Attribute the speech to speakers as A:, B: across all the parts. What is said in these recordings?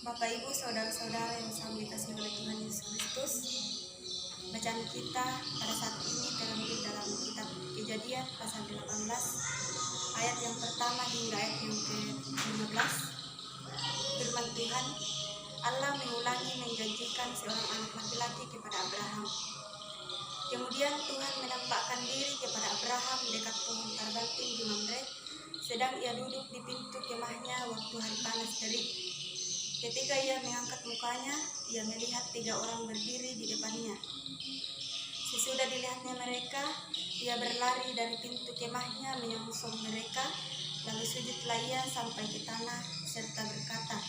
A: Bapak, Ibu, saudara-saudara yang sama dikasihi oleh Tuhan Yesus Kristus, bacaan kita pada saat ini terambil dalam kitab Kejadian pasal 18 ayat yang pertama hingga ayat yang ke-15. Firman Tuhan, Allah mengulangi menjanjikan seorang anak laki-laki kepada Abraham. Kemudian Tuhan menampakkan diri kepada Abraham dekat pohon tarbantin di Mamre, sedang ia duduk di pintu kemahnya waktu hari panas terik. Ketika ia mengangkat mukanya, ia melihat 3 orang berdiri di depannya. Sesudah dilihatnya mereka, ia berlari dari pintu kemahnya menyongsong mereka, lalu sujudlah ia sampai ke tanah serta berkata,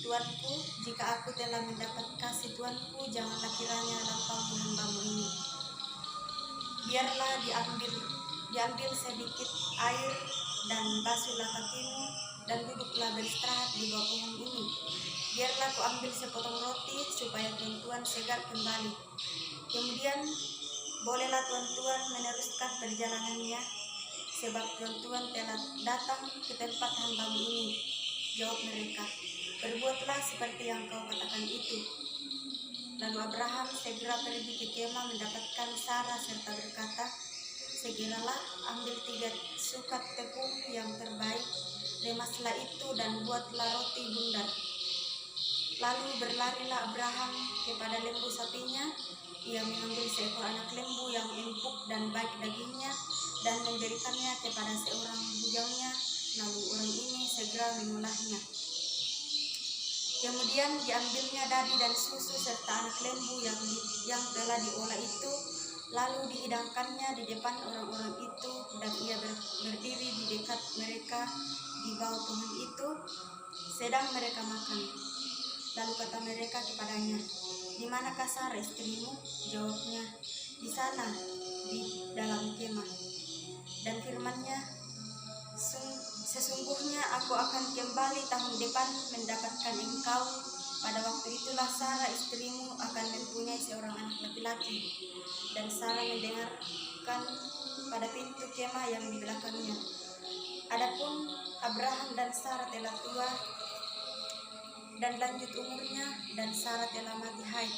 A: "Tuanku, jika aku telah mendapat kasih Tuanku, janganlah kiranya lampau hambamu ini. Biarlah diambil sedikit air dan basuhlah kakimu dan duduklah beristirahat di bawah pohon ini. Biarlah ku ambil sepotong roti supaya tuan-tuan segar kembali. Kemudian bolehlah tuan-tuan meneruskan perjalanannya, sebab tuan-tuan telah datang ke tempat hambamu ini." Jawab mereka, "Berbuatlah seperti yang kau katakan itu." Lalu Abraham segera pergi ke kemah mendapatkan Sarah serta berkata, "Segeralah ambil 3 sukat tepung yang terbaik, remaslah itu dan buatlah roti bundar." Lalu berlarilah Abraham kepada lembu sapinya. Ia mengambil seekor anak lembu yang empuk dan baik dagingnya dan memberikannya kepada seorang bujangnya, lalu orang ini segera mengolahnya. Kemudian diambilnya dadi dan susu serta anak lembu yang telah diolah itu, lalu dihidangkannya di depan orang-orang itu, dan ia berdiri di dekat mereka di bawah pohon itu, sedang mereka makan. Lalu kata mereka kepadanya, "Di manakah Sarah istrimu?" Jawabnya, "Di sana, di dalam kemah." Dan firman-Nya, "Sesungguhnya aku akan kembali tahun depan mendapatkan engkau. Pada waktu itulah Sarah istrimu akan mempunyai seorang anak laki-laki." Dan Sarah mendengarkan pada pintu kemah yang di belakangnya. Adapun Abraham dan Sarah telah tua dan lanjut umurnya, dan Sarah telah mati haid.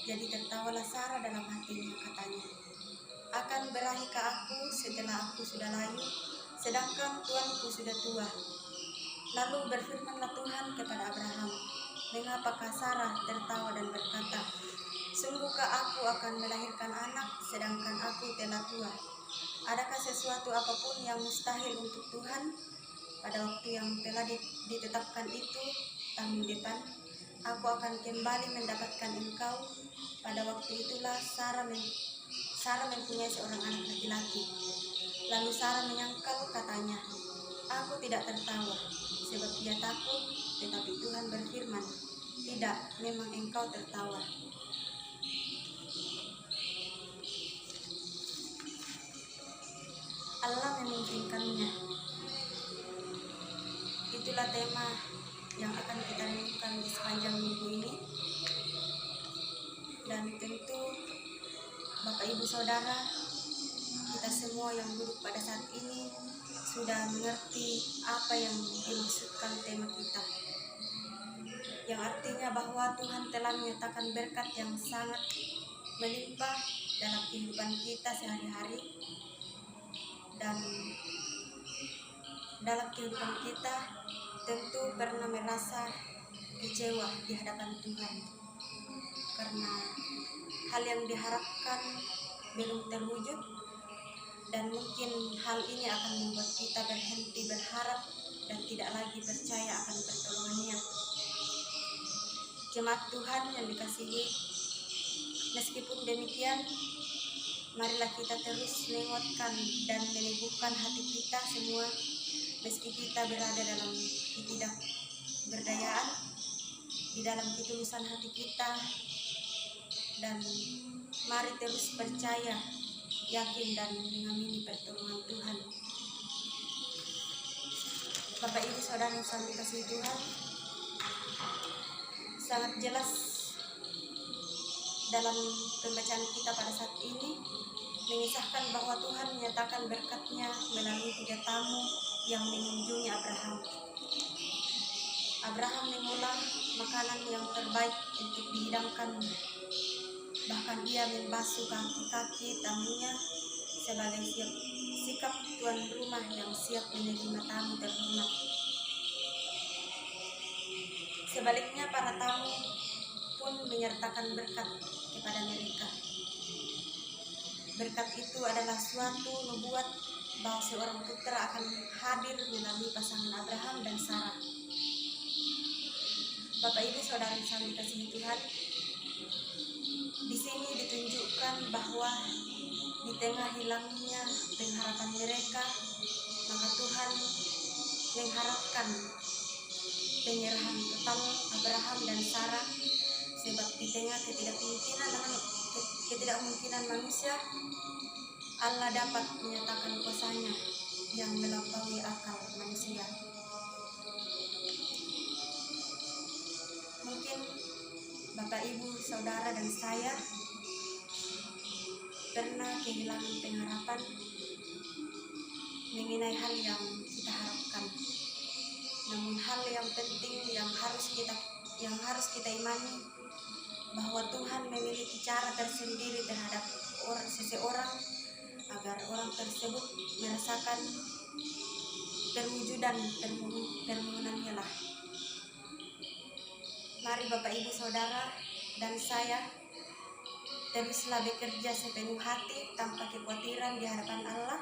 A: Jadi tertawalah Sarah dalam hatinya, katanya, "Akan berahikah aku setelah aku sudah layu, sedangkan tuanku sudah tua?" Lalu berfirmanlah Tuhan kepada Abraham, "Mengapakah Sarah tertawa dan berkata, sungguhkah aku akan melahirkan anak sedangkan aku telah tua? Adakah sesuatu apapun yang mustahil untuk Tuhan? Pada waktu yang telah ditetapkan itu, tahun depan, aku akan kembali mendapatkan engkau." Pada waktu itulah Sarah mempunyai seorang anak laki-laki. Lalu Sarah menyangkal, katanya, "Aku tidak tertawa, sebab ia takut." Tetapi Tuhan berfirman, "Tidak, memang engkau tertawa." Allah memungkinkannya. Itulah tema yang akan kita renungkan di sepanjang minggu ini. Dan tentu Bapak, Ibu, Saudara, kita semua yang duduk pada saat ini sudah mengerti apa yang dimaksudkan tema kita, yang artinya bahwa Tuhan telah menyatakan berkat yang sangat melimpah dalam kehidupan kita sehari-hari, dan dalam kehidupan kita tentu pernah merasa kecewa di hadapan Tuhan karena hal yang diharapkan belum terwujud, dan mungkin hal ini akan membuat kita berhenti berharap dan tidak lagi percaya akan pertolongan-Nya. Jemaat Tuhan yang dikasihi, meskipun demikian, marilah kita terus menguatkan dan meneguhkan hati kita semua, meski kita berada dalam ketidakberdayaan, di dalam ketulusan hati kita, dan mari terus percaya, yakin, dan mengamini pertolongan Tuhan. Bapak, Ibu, Saudara yang sangat dikasihi Tuhan, sangat jelas dalam pembacaan kita pada saat ini mengisahkan bahwa Tuhan menyatakan berkat-Nya melalui 3 tamu yang mengunjungi Abraham. Abraham mengolah makanan yang terbaik untuk dihidangkan. Bahkan ia membasuh kaki-kaki tamunya sebagai sikap tuan rumah yang siap menerima tamu terhormat. Sebaliknya para tamu pun menyertakan berkat kepada mereka. Berkat itu adalah suatu nubuat bahwa seorang putra akan hadir melalui pasangan Abraham dan Sarah. Bapak Ibu Saudara yang dikasihi Tuhan, di sini ditunjukkan bahwa di tengah hilangnya pengharapan mereka, maka Tuhan mengharapkan penyerahan total Abraham dan Sarah, sebab di tengah ketidakmungkinan manusia, Allah dapat menyatakan kuasa-Nya yang melampaui akal manusia. Mungkin Bapak Ibu Saudara dan saya pernah kehilangan pengharapan mengenai hal yang kita harapkan. Namun hal yang penting yang harus kita imani bahwa Tuhan memiliki cara tersendiri terhadap seseorang agar orang tersebut merasakan perwujudan permohonannya lah. Mari Bapak Ibu Saudara dan saya teruslah bekerja sepenuh hati tanpa kekhawatiran di hadapan Allah,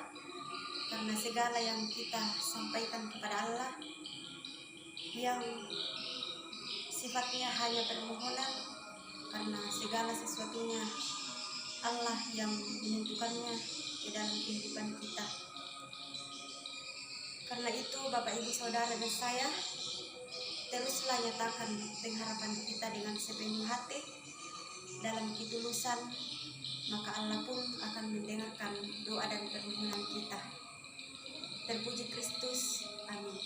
A: karena segala yang kita sampaikan kepada Allah yang sifatnya hanya permohonan, karena segala sesuatunya Allah yang menentukannya di dalam kehidupan kita. Karena itu Bapak Ibu Saudara dan saya teruslah nyatakan pengharapan kita dengan sepenuh hati dalam ketulusan, maka Allah pun akan mendengarkan doa dan permohonan kita. Terpuji Kristus, amin.